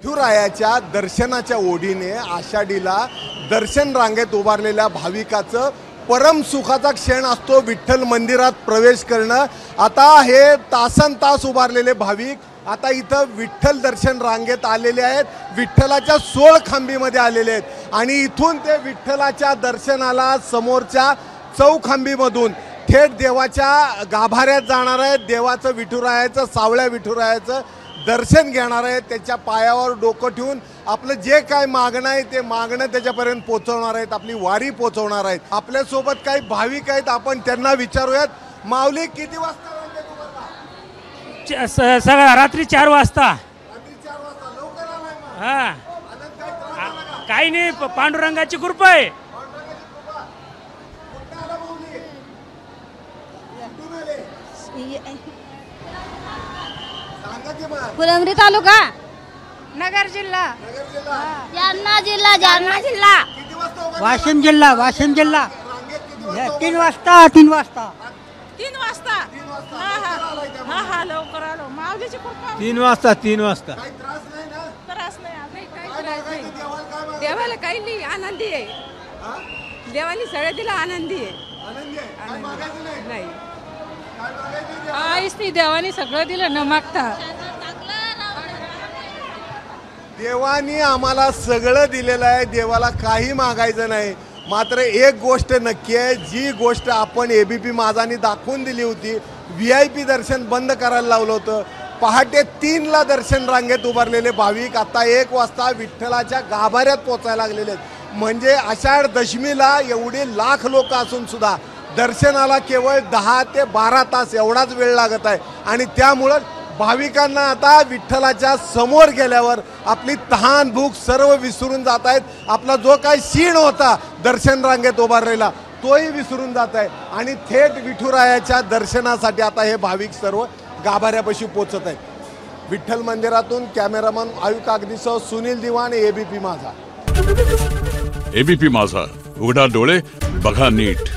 विठुरायाच्या दर्शनाच्या ओढीने आषाढीला दर्शन रांगेत उभारलेल्या भाविकाचं परम सुखाचा क्षण असतो विठ्ठल मंदिरात प्रवेश करणं। आता हे तासनतास उभारलेले भाविक आता इथं विठ्ठल दर्शन रांगेत आलेले आहेत, विठ्ठलाच्या 16 खांबीमध्ये आलेले आहेत आणि इथून ते विठ्ठलाच्या दर्शनाला समोरच्या चौखांबीमधून थेट देवाच्या गाभाऱ्यात जाणार आहेत। देवाचं विठुरायाचं सावळ्या विठुरायाचं दर्शन घेणार आहेत, त्याच्या पायावर डोकं ठेवून आपलं जे काय मागणं आहे ते मागणं त्याच्यापर्यंत पोहोचवणार आहेत, आपली वारी पोहोचवणार आहेत। आपल्यासोबत काही भाविक आहेत, आपण त्यांना विचारूयात। माऊली किती वाजता सगळं रात्री 4 वाजता। रात्री 4 वाजता लवकर आलाय मग? हा आनंद काय त्रास झाला का? काही नाही, पांडुरंगाची कृपा आहे। पांडुरंगाची कृपा। कुठं आला माऊली? कुठून आले? सांगा की मग। फुलंब्री तालुका, नगर जिल्हा, नगर जिल्हा। जालना जिल्हा, जालना जिल्हा, किती वाजता उभा वाशिम जिल्हा, वाशिम जिल्हा। रांगेत किती वाजता 3 उभा? वाजता, 3 वाजता, 3 वाजता। 3 वाजता हा हा लवकर आलाय त्या हा मग? हा लवकर आलो, माऊलीची कृपा। 3 वाजता, 3 वाजता। काही त्रास नाही ना? त्रास नाही, काही काय त्रास मागायचं नाही। देवाला, काय मागायचं? देवाला काही नाही, आनंदी आहे। हा? देवानी सगळं दिलं, आनंदी आहे। आनंदी आहे? काय मागायचं नाही? नाही काय मागायचं देवाला? काहीच नाही, देवानी सगळं दिलं न मागता। देवानी आम्हाला सगळं दिलेलं आहे, देवाला काही मागायचं नाही। मात्र एक गोष्ट नक्की आहे, जी गोष्ट आपण एबीपी माझानी दाखवून दिली होती, VIP दर्शन बंद करायला लावलं होतं। पहाटे 3ला दर्शन रांगेत उभारलेले भाविक आता 1 वाजता विठ्ठलाच्या गाभाऱ्यात पोचायला लागलेले आहेत। म्हणजे आषाढ दशमीला एवढे लाख लोक असून सुद्धा दर्शनाला केवळ 10 ते 12 तास एवढाच वेळ लागत आहे आणि त्यामुळं भाविकांना आता विठ्ठलाच्या समोर गेल्यावर आपली तहान भूक सर्व विसरून जात आहेत। आपला जो काही क्षीण होता दर्शन रांगेत उभारलेला तोही विसरून जात आहे आणि थेट विठुरायाच्या दर्शनासाठी आता हे भाविक सर्व गाभाऱ्यापाशी पोचत आहेत। विठ्ठल मंदिरातून कॅमेरामन आयु कागदीसह सुनील दिवाण, एबीपी माझा। एबीपी माझा, उघडा डोळे बघा नीट।